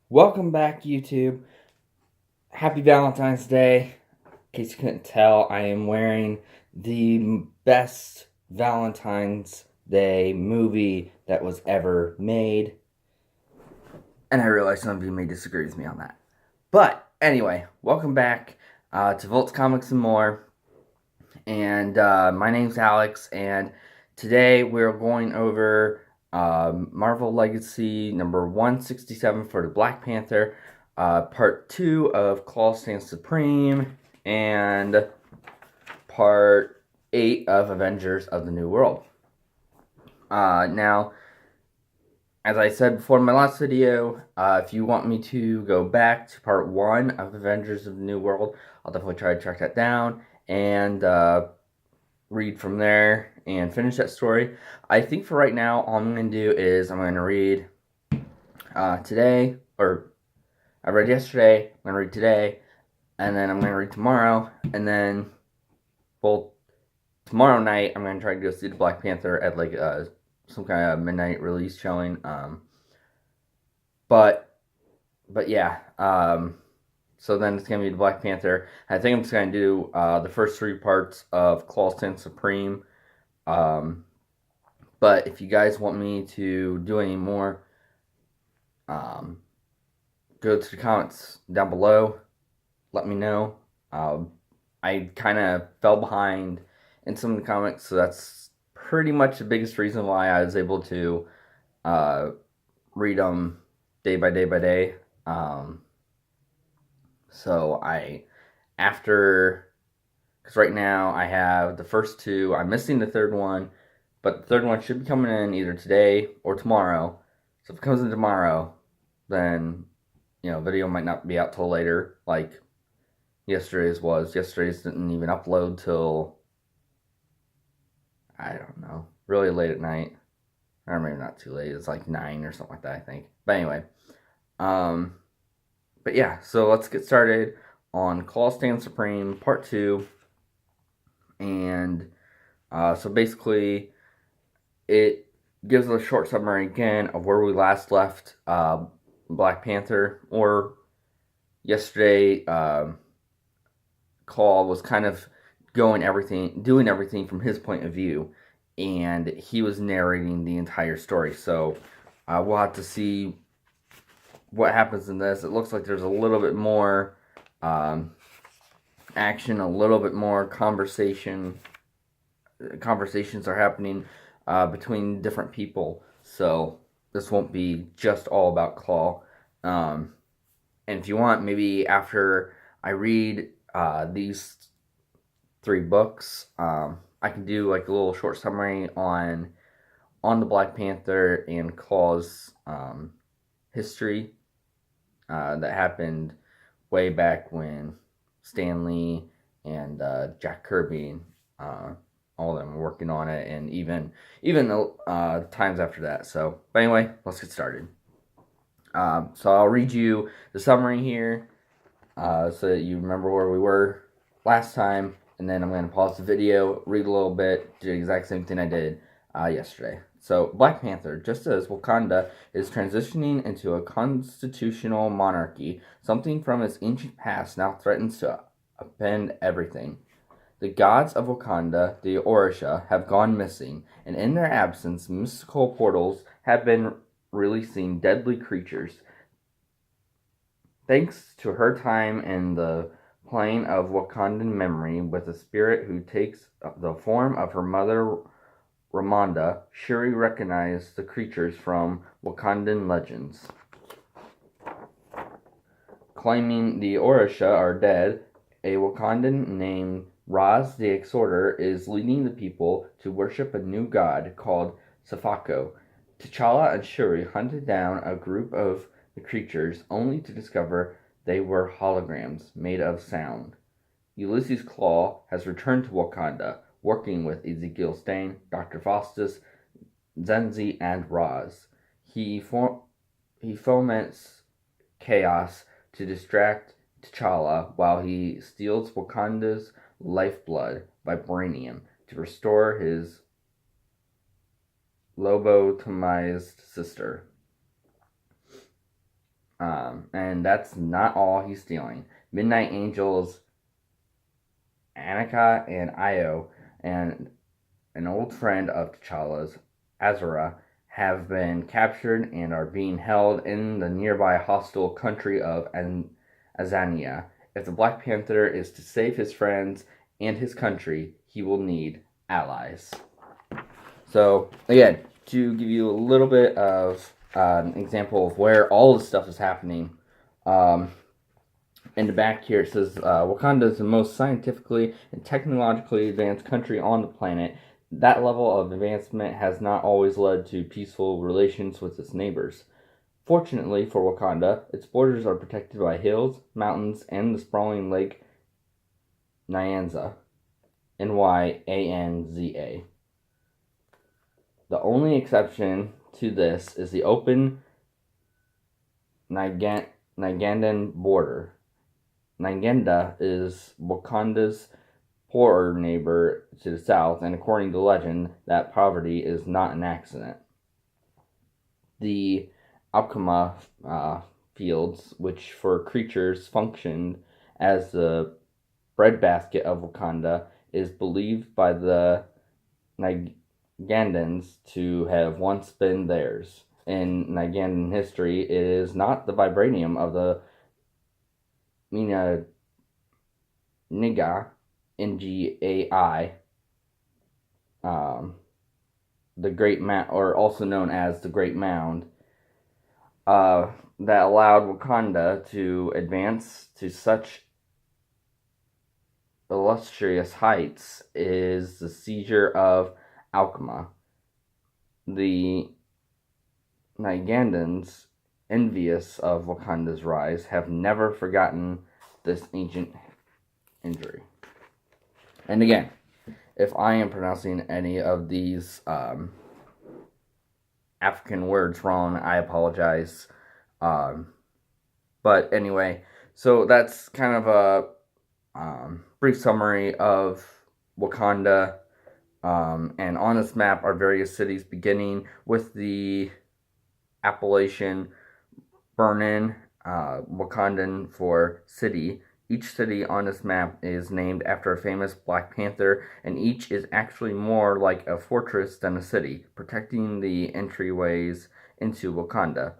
Welcome back, YouTube. Happy Valentine's Day. In case you couldn't tell, I am wearing the best Valentine's Day movie that was ever made. And I realize some of you may disagree with me on that. But anyway, welcome back to Volts Comics and More. And my name's Alex, and today we're going over Marvel Legacy number 167 for the Black Panther, part 2 of Claw Stands Supreme, and part 8 of Avengers of the New World. Now, as I said before in my last video, if you want me to go back to part 1 of Avengers of the New World, I'll definitely try to track that down and read from there and finish that story. I think for right now, all I'm going to do is I'm going to read today, or I read yesterday, I'm going to read today, and then I'm going to read tomorrow, and then, well, tomorrow night, I'm going to try to go see the Black Panther at, like, some kind of midnight release showing, but yeah, so then it's going to be the Black Panther. I think I'm just going to do the first 3 parts of Claw Stand Supreme. But if you guys want me to do any more, go to the comments down below. Let me know. I kind of fell behind in some of the comics, so that's pretty much the biggest reason why I was able to read them day by day by day. So because right now I have the first 2, I'm missing the 3rd one, but the 3rd one should be coming in either today or tomorrow. So if it comes in tomorrow, then, video might not be out till later, like yesterday's was. Yesterday's didn't even upload till, I don't know, really late at night. Or maybe not too late, it's like 9 or something like that, I think. But anyway, but yeah, so let's get started on Claw Stand Supreme, Part 2. And so basically, it gives a short summary again of where we last left Black Panther. Or yesterday, Claw was kind of doing everything from his point of view, and he was narrating the entire story. So we'll have to see what happens in this. It looks like there's a little bit more action, a little bit more conversations are happening between different people. So this won't be just all about Claw. And if you want, maybe after I read these 3 books, I can do like a little short summary on the Black Panther and Claw's history that happened way back when Stan Lee and Jack Kirby, all of them were working on it, and even the times after that. So, but anyway, let's get started. So I'll read you the summary here, so that you remember where we were last time, and then I'm going to pause the video, read a little bit, do the exact same thing I did yesterday. So, Black Panther, just as Wakanda is transitioning into a constitutional monarchy, something from its ancient past now threatens to upend everything. The gods of Wakanda, the Orisha, have gone missing, and in their absence, mystical portals have been releasing deadly creatures. Thanks to her time in the plane of Wakandan memory with a spirit who takes the form of her mother, Ramonda, Shuri recognized the creatures from Wakandan legends. Claiming the Orisha are dead, a Wakandan named Raz the Exhorter is leading the people to worship a new god called Safako. T'Challa and Shuri hunted down a group of the creatures only to discover they were holograms made of sound. Ulysses Claw has returned to Wakanda, working with Ezekiel Stane, Dr. Faustus, Zenzi, and Raz. He foments chaos to distract T'Challa while he steals Wakanda's lifeblood, vibranium, to restore his lobotomized sister. And that's not all he's stealing. Midnight Angels, Annika and Io, and an old friend of T'Challa's, Azura, have been captured and are being held in the nearby hostile country of Azania. If the Black Panther is to save his friends and his country, he will need allies. So, again, to give you a little bit of an example of where all this stuff is happening, in the back here it says Wakanda is the most scientifically and technologically advanced country on the planet. That level of advancement has not always led to peaceful relations with its neighbors. Fortunately for Wakanda, its borders are protected by hills, mountains, and the sprawling Lake Nyanza. Nyanza. The only exception to this is the open Ugandan border. Uganda is Wakanda's poorer neighbor to the south, and according to legend, that poverty is not an accident. The Alkama fields, which for creatures functioned as the breadbasket of Wakanda, is believed by the Ugandans to have once been theirs. In Ugandan history, it is not the vibranium of the Niga, Ngai, the Great Mound, or also known as the Great Mound, that allowed Wakanda to advance to such illustrious heights is the seizure of Alkama. The Ugandans, envious of Wakanda's rise, have never forgotten this ancient injury. And again, if I am pronouncing any of these African words wrong, I apologize. But anyway, so that's kind of a brief summary of Wakanda. And on this map are various cities, beginning with the appellation Burnin, Wakandan for city. Each city on this map is named after a famous Black Panther, and each is actually more like a fortress than a city, protecting the entryways into Wakanda.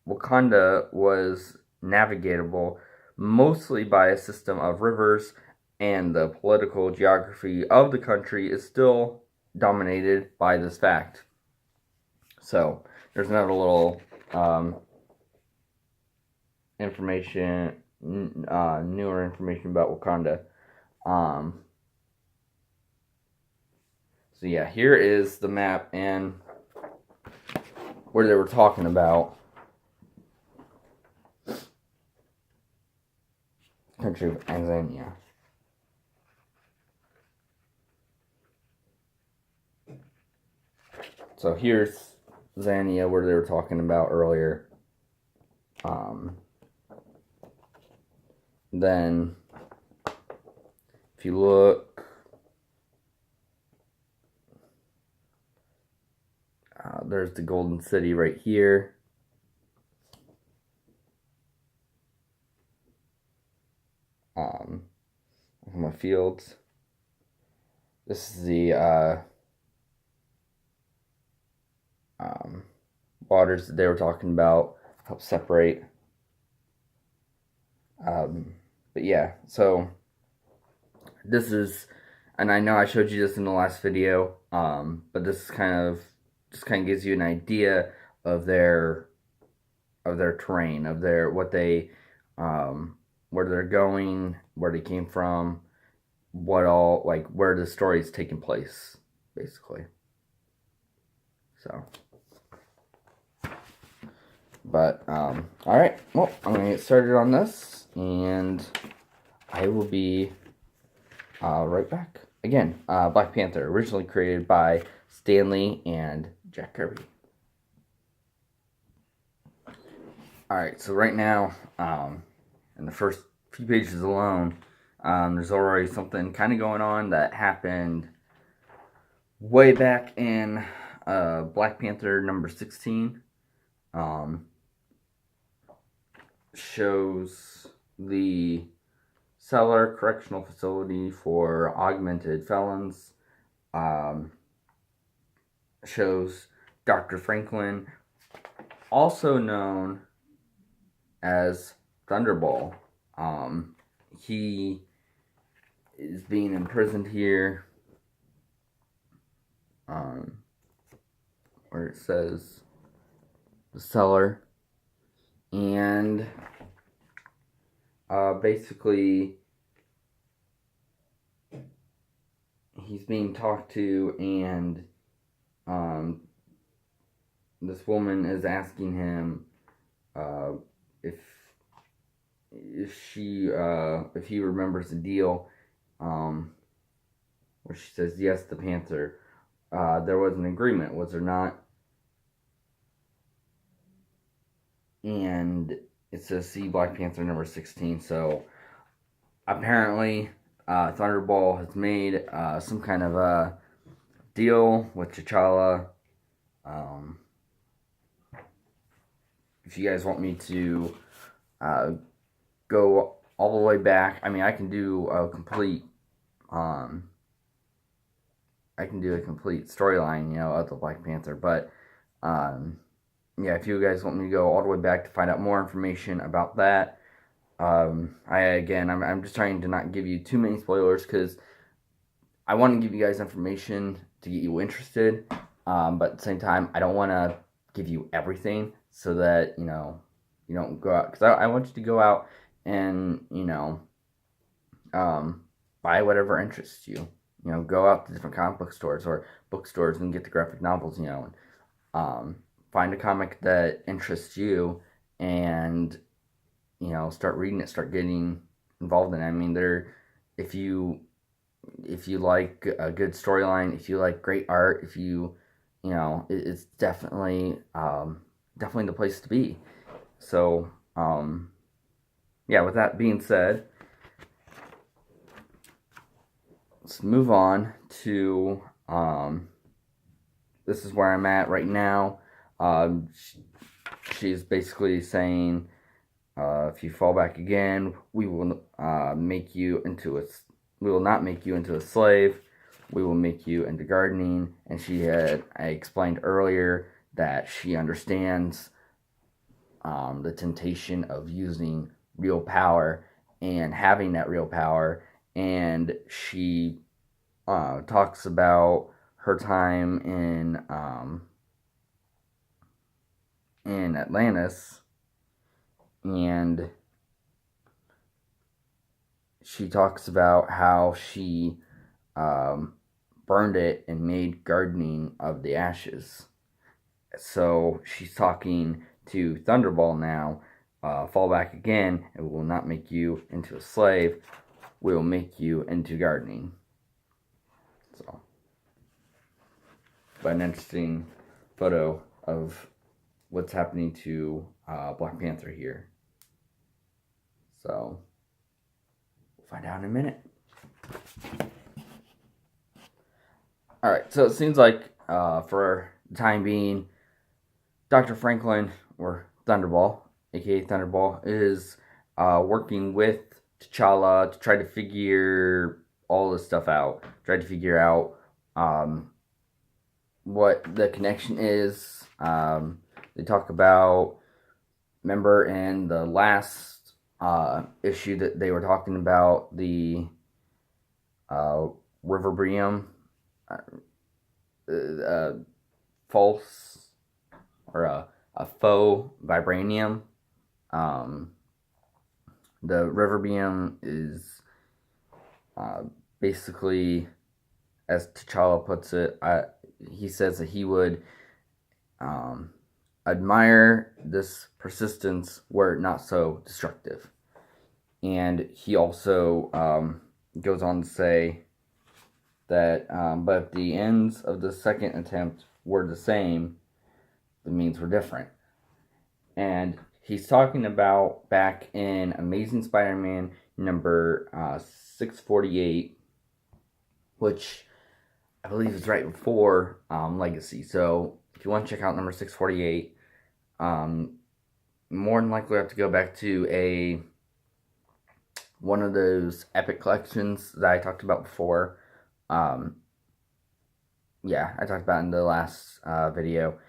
Wakanda was navigable mostly by a system of rivers, and the political geography of the country is still dominated by this fact. So, there's another little information, newer information about Wakanda. So yeah, here is the map and where they were talking about country of Tanzania. So here's Zania, where they were talking about earlier. Then, if you look, there's the Golden City right here. My fields. This is the waters that they were talking about, help separate. But yeah, so this is, and I know I showed you this in the last video, but this is kind of gives you an idea of their terrain, of their what they where they're going, where they came from, what all, like, where the story is taking place, basically. So, but all right, well, I'm gonna get started on this, and I will be right back. Again, Black Panther, originally created by Stan Lee and Jack Kirby. Alright, so right now, in the first few pages alone, there's already something kind of going on that happened way back in Black Panther number 16. shows the Cellar Correctional Facility for Augmented Felons. Um, shows Dr. Franklin, also known as Thunderball. He is being imprisoned here, where it says the cellar, and basically he's being talked to, and this woman is asking him if he remembers the deal, where she says yes, the Panther. There was an agreement, was there not? And it says see Black Panther number 16. So apparently, Thunderball has made some kind of a deal with T'Challa. If you guys want me to go all the way back, I mean, I can do a complete storyline, of the Black Panther. But yeah, if you guys want me to go all the way back to find out more information about that, I'm just trying to not give you too many spoilers, because I want to give you guys information to get you interested, but at the same time, I don't want to give you everything, so that you don't go out, because I want you to go out and buy whatever interests you. Go out to different comic book stores or bookstores and get the graphic novels, and find a comic that interests you, and start reading it, start getting involved in it. I mean, if you like a good storyline, if you like great art, if it's definitely the place to be. So yeah, with that being said, let's move on to this is where I'm at right now. She's basically saying, if you fall back again, we will make you into a. We will not make you into a slave. We will make you into gardening. And I explained earlier that she understands the temptation of using real power and having that real power. And she talks about her time in Atlantis, and she talks about how she burned it and made gardening of the ashes. So she's talking to Thunderball now. Fall back again, and we will not make you into a slave. We will make you into gardening. So, but an interesting photo of what's happening to Black Panther here. So, we'll find out in a minute. Alright, so it seems like for the time being, Dr. Franklin, or Thunderball, aka Thunderball, is working with T'Challa to try to figure all this stuff out. Try to figure out what the connection is. They talk about, remember in the last issue that they were talking about the Riverbrium, false or a faux vibranium. The Riverbrium is basically, as T'Challa puts it, he says that he would admire this persistence were it not so destructive. And he also goes on to say that, but if the ends of the second attempt were the same, the means were different. And he's talking about back in Amazing Spider-Man number 648, which I believe is right before Legacy. So if you want to check out number 648, more than likely have to go back to one of those epic collections that I talked about before. Um, yeah, I talked about in the last video.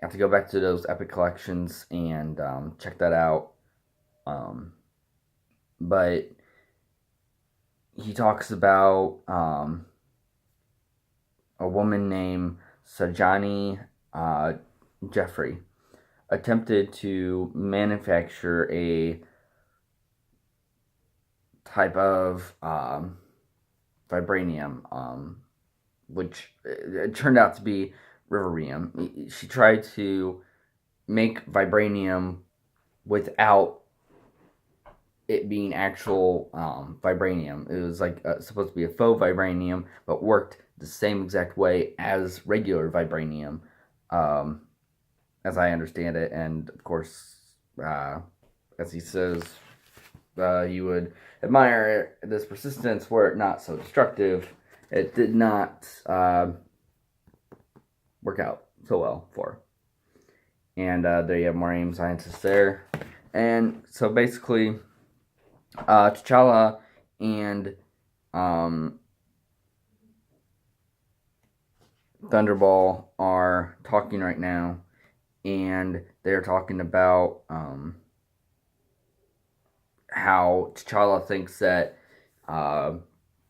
I have to go back to those epic collections and check that out. But he talks about a woman named Sajani Jeffrey attempted to manufacture a type of vibranium, which it turned out to be riverium. She tried to make vibranium without it being actual vibranium. It was like supposed to be a faux vibranium, but worked the same exact way as regular vibranium, as I understand it. And of course, as he says, you would admire this persistence were it not so destructive. It did not work out so well for her. And there you have more AIM scientists there. And so basically, T'Challa and Thunderball are talking right now, and they're talking about how T'Challa thinks that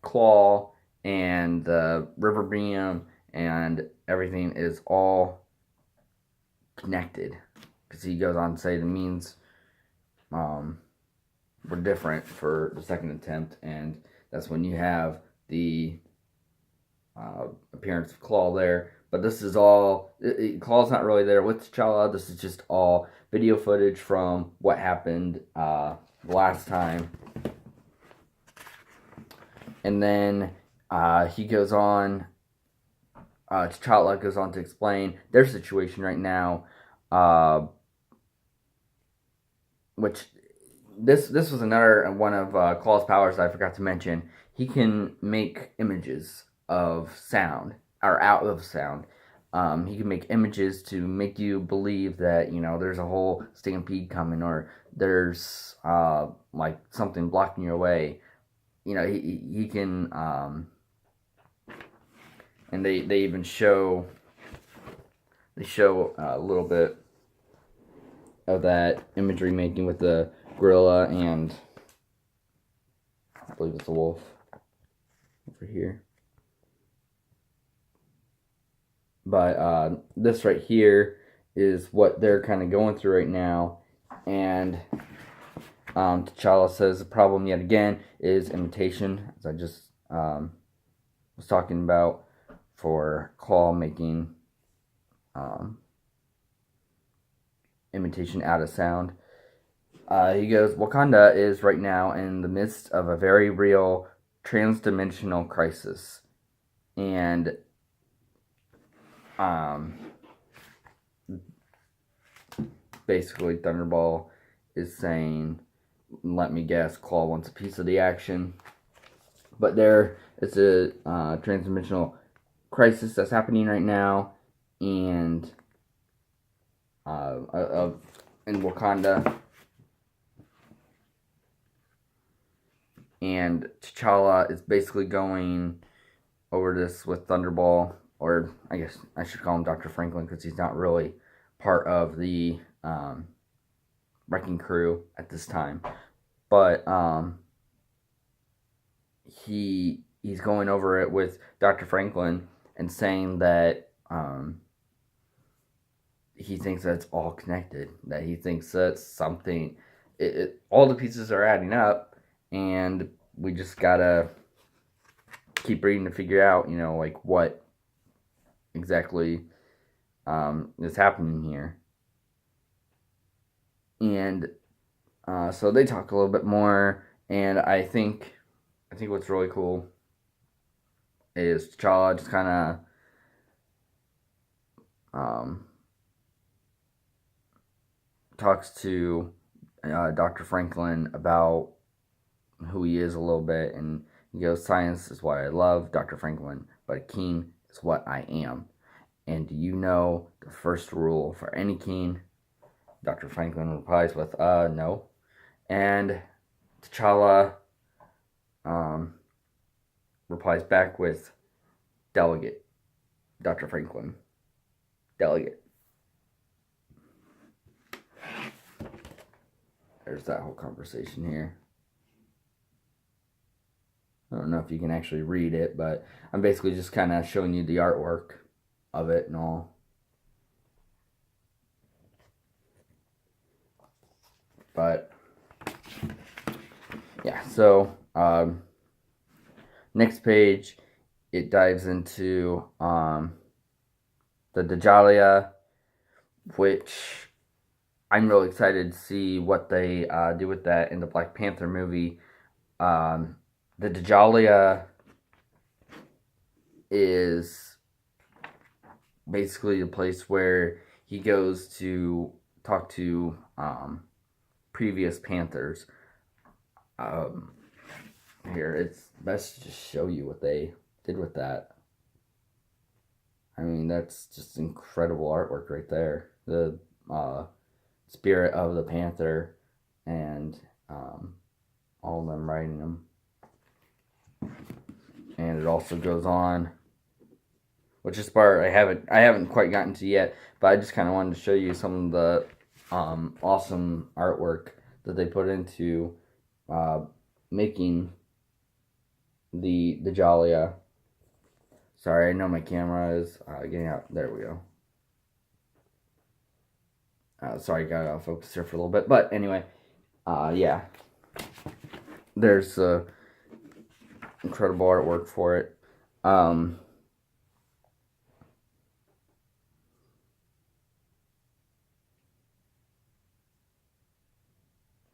Claw and the River Beam and everything is all connected, because he goes on to say the means were different for the second attempt, and that's when you have the appearance of Claw there. But this is all, Claw's not really there with T'Challa. This is just all video footage from what happened last time. And then he goes on, T'Challa goes on to explain their situation right now, which this was another one of Claw's powers that I forgot to mention. He can make images of sound, or out of sound. He can make images to make you believe that, you know, there's a whole stampede coming, or there's like something blocking your way. You know, he can, and they even show a little bit of that imagery making with the gorilla and I believe it's a wolf over here. But this right here is what they're kind of going through right now. And T'Challa says the problem yet again is imitation, as I just was talking about for Claw making imitation out of sound. He goes, Wakanda is right now in the midst of a very real trans-dimensional crisis. And basically Thunderball is saying, let me guess, Claw wants a piece of the action. But there is a trans-dimensional crisis that's happening right now, and in Wakanda. And T'Challa is basically going over this with Thunderball, or I guess I should call him Dr. Franklin, because he's not really part of the wrecking crew at this time. But he's going over it with Dr. Franklin and saying that he thinks that it's all connected, that he thinks that something, all the pieces are adding up, and we just gotta keep reading to figure out, you know, like what exactly is happening here. And so they talk a little bit more, and I think what's really cool is T'Challa just kind of talks to Dr. Franklin about who he is a little bit, and he goes, science is what I love, Dr. Franklin, but a king is what I am. And do you know the first rule for any king? Dr. Franklin replies with, no. And T'Challa um, replies back with, delegate, Dr. Franklin. Delegate. There's that whole conversation here. I don't know if you can actually read it, but I'm basically just kind of showing you the artwork of it and all. But yeah, so next page, it dives into the Djalia, which I'm really excited to see what they do with that in the Black Panther movie. The Djalia is basically the place where he goes to talk to previous Panthers. Here, it's best to just show you what they did with that. I mean, that's just incredible artwork right there. The spirit of the Panther and all of them riding them. And it also goes on, which is part I haven't quite gotten to yet, but I just kind of wanted to show you some of the awesome artwork that they put into making the Djalia. Sorry, I know my camera is getting out. There we go. Sorry, got out of focus here for a little bit. But anyway, yeah. There's incredible artwork for it.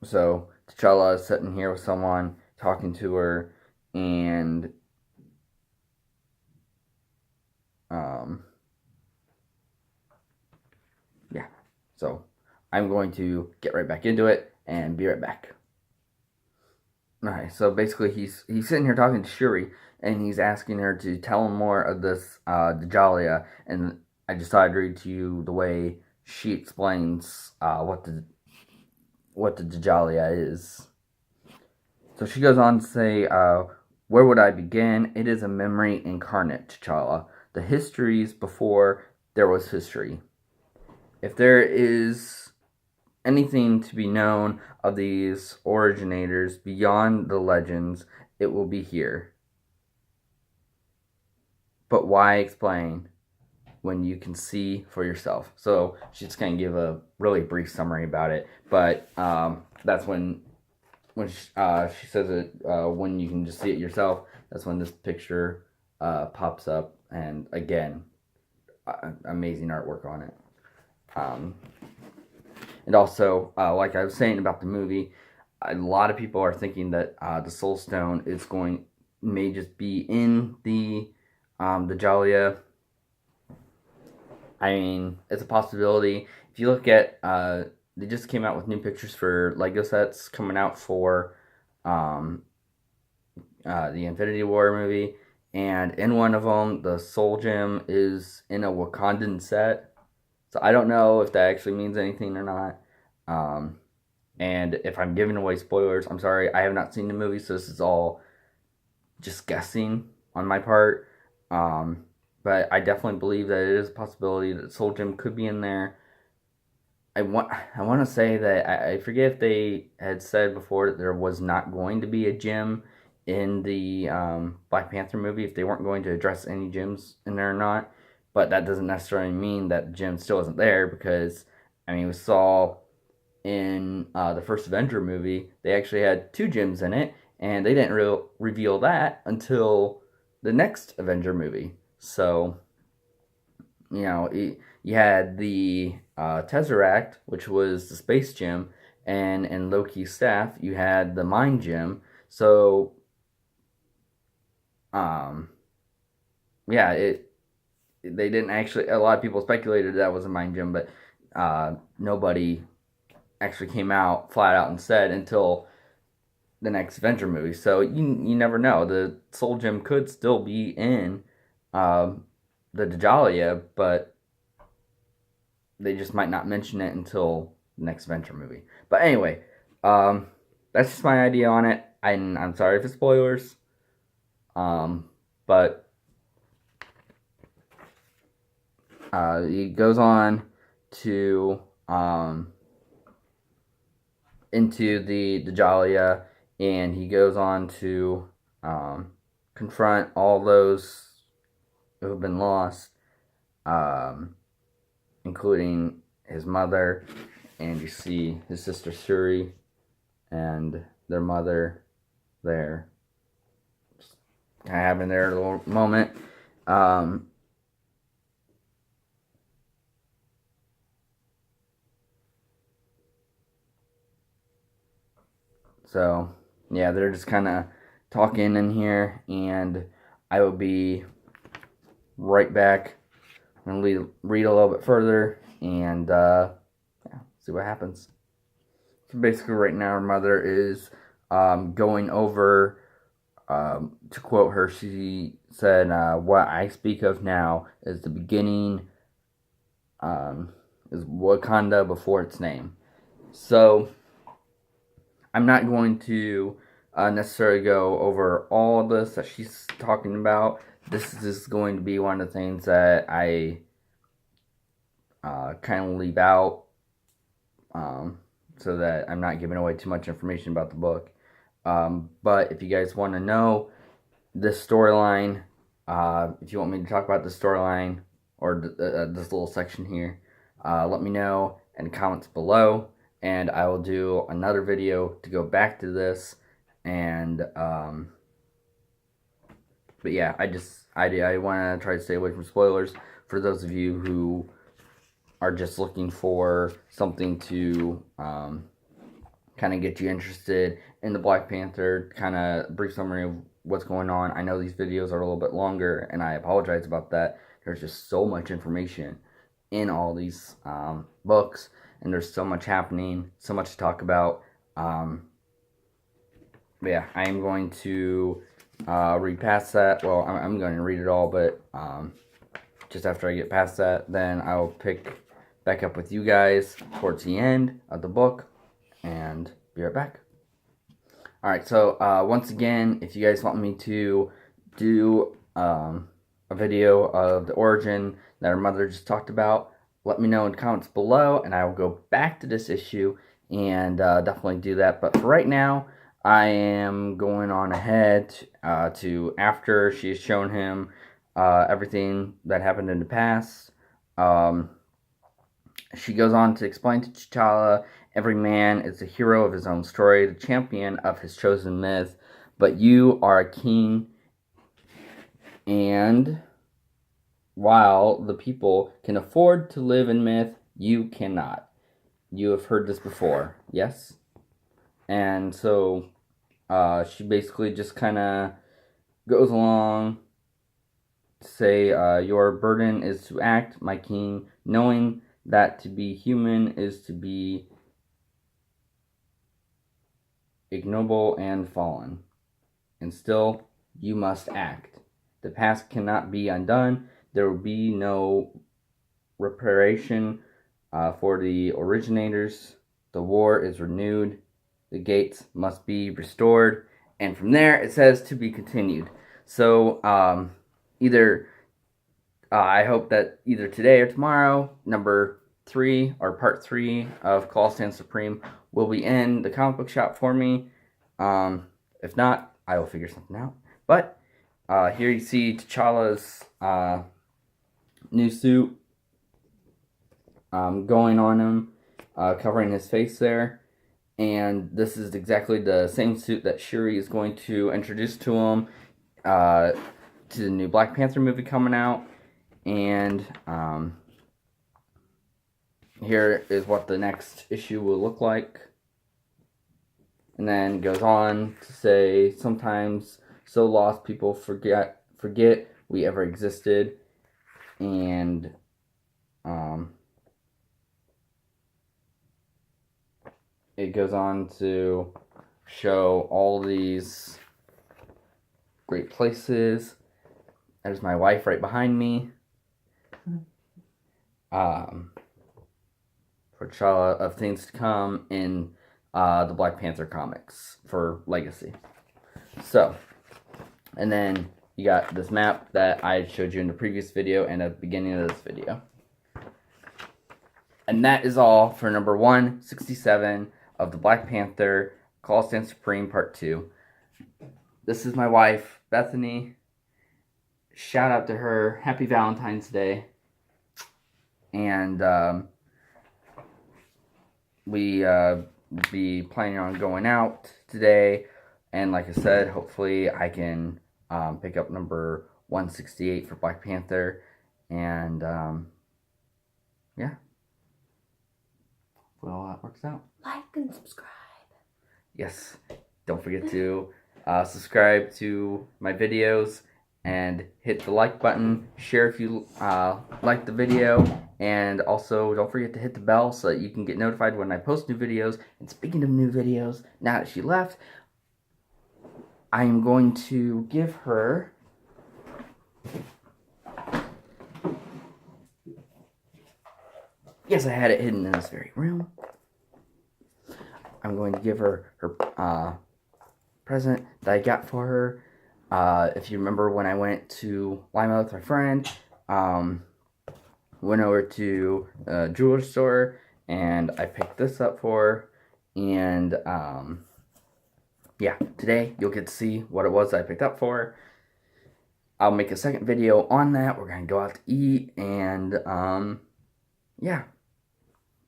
So T'Challa is sitting here with someone, talking to her, and yeah. So I'm going to get right back into it and be right back. Alright, so basically he's sitting here talking to Shuri, and he's asking her to tell him more of this Djalia, and I just thought I'd read to you the way she explains what the Djalia is. So she goes on to say, where would I begin? It is a memory incarnate, T'Challa. The histories before there was history. If there is anything to be known of these originators beyond the legends, it will be here. But why explain when you can see for yourself? So she's going to give a really brief summary about it, but that's when she says it, when you can just see it yourself, that's when this picture pops up, and again, amazing artwork on it. And also, like I was saying about the movie, a lot of people are thinking that the Soul Stone may just be in the Djalia. I mean, it's a possibility. If you look at, they just came out with new pictures for Lego sets coming out for the Infinity War movie, and in one of them, the Soul Gem is in a Wakandan set. So I don't know if that actually means anything or not. And if I'm giving away spoilers, I'm sorry. I have not seen the movie, so this is all just guessing on my part. But I definitely believe that it is a possibility that Soul Gem could be in there. I want to say that I forget if they had said before that there was not going to be a gem in the Black Panther movie, if they weren't going to address any gems in there or not. But that doesn't necessarily mean that the gem still isn't there, because I mean, we saw in the first Avenger movie they actually had 2 gems in it, and they didn't reveal that until the next Avenger movie. So, you know, you had the Tesseract, which was the space gem, and in Loki's staff, you had the Mind Gem. So, yeah, they didn't actually. A lot of people speculated that was a Mind Gem, but nobody actually came out flat out and said until the next Avenger movie. So you never know. The Soul Gem could still be in the Djalia, but they just might not mention it until the next Venture movie. But anyway, that's just my idea on it. I'm sorry for spoilers. But he goes on to into the Djalia, and he goes on to confront all those who have been lost, including his mother, and you see his sister Shuri and their mother there, just kind of having their little moment. So, yeah, they're just kind of talking in here, and I will be right back. I'm going to read a little bit further and see what happens. So basically, right now, her mother is going over, to quote her, she said, "What I speak of now is the beginning, is Wakanda before its name." So, I'm not going to necessarily go over all of this that she's talking about. This is just going to be one of the things that I kind of leave out, so that I'm not giving away too much information about the book. But if you guys want to know this storyline, if you want me to talk about the storyline or this little section here, let me know in the comments below, and I will do another video to go back to this. And but yeah, I want to try to stay away from spoilers for those of you who are just looking for something to kind of get you interested in the Black Panther, kind of brief summary of what's going on. I know these videos are a little bit longer, and I apologize about that. There's just so much information in all these books, and there's so much happening, so much to talk about. But yeah, I am going to read past that. Well, I'm going to read it all, but just after I get past that, then I'll pick back up with you guys towards the end of the book, and be right back. Alright, so once again, if you guys want me to do a video of the origin that our mother just talked about, let me know in the comments below, and I will go back to this issue and definitely do that. But for right now, I am going on ahead to after she has shown him everything that happened in the past. She goes on to explain to T'Challa, every man is a hero of his own story, the champion of his chosen myth, but you are a king, and while the people can afford to live in myth, you cannot. You have heard this before, yes? And so she basically just kind of goes along to say, your burden is to act, my king, knowing that to be human is to be ignoble and fallen. And still, you must act. The past cannot be undone. There will be no reparation for the originators. The war is renewed. The gates must be restored. And from there, it says to be continued. So, I hope that either today or tomorrow, number 3 or part 3 of Claw Stands Supreme will be in the comic book shop for me. If not, I will figure something out. But here you see T'Challa's new suit going on him, covering his face there. And this is exactly the same suit that Shuri is going to introduce to him to the new Black Panther movie coming out. And here is what the next issue will look like. And then goes on to say, sometimes so lost people forget we ever existed. And it goes on to show all these great places. There's my wife right behind me. for T'Challa of things to come in the Black Panther comics for Legacy. So, and then you got this map that I showed you in the previous video and at the beginning of this video. And that is all for number 167 of the Black Panther Call Stand Supreme Part 2. This is my wife, Bethany. Shout out to her. Happy Valentine's Day. And we be planning on going out today. And like I said, hopefully I can pick up number 168 for Black Panther. And yeah. Well, that works out. Like and subscribe. Yes. Don't forget to subscribe to my videos and hit the like button. Share if you like the video. And also, don't forget to hit the bell so that you can get notified when I post new videos. And speaking of new videos, now that she left, I am going to give her... Yes, I had it hidden in this very room. I'm going to give her her present that I got for her. If you remember when I went to Lima with my friend, went over to a jeweler store and I picked this up for her. And yeah, today you'll get to see what it was that I picked up for her. I'll make a second video on that. We're going to go out to eat and yeah.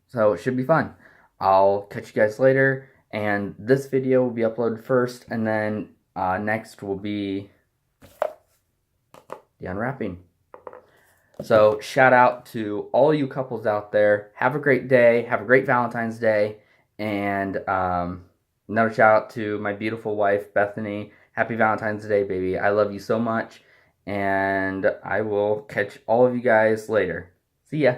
So it should be fun. I'll catch you guys later. And this video will be uploaded first. And then next will be the unwrapping. So shout out to all you couples out there. Have a great day. Have a great Valentine's Day. And another shout out to my beautiful wife, Bethany. Happy Valentine's Day, baby. I love you so much. And I will catch all of you guys later. See ya.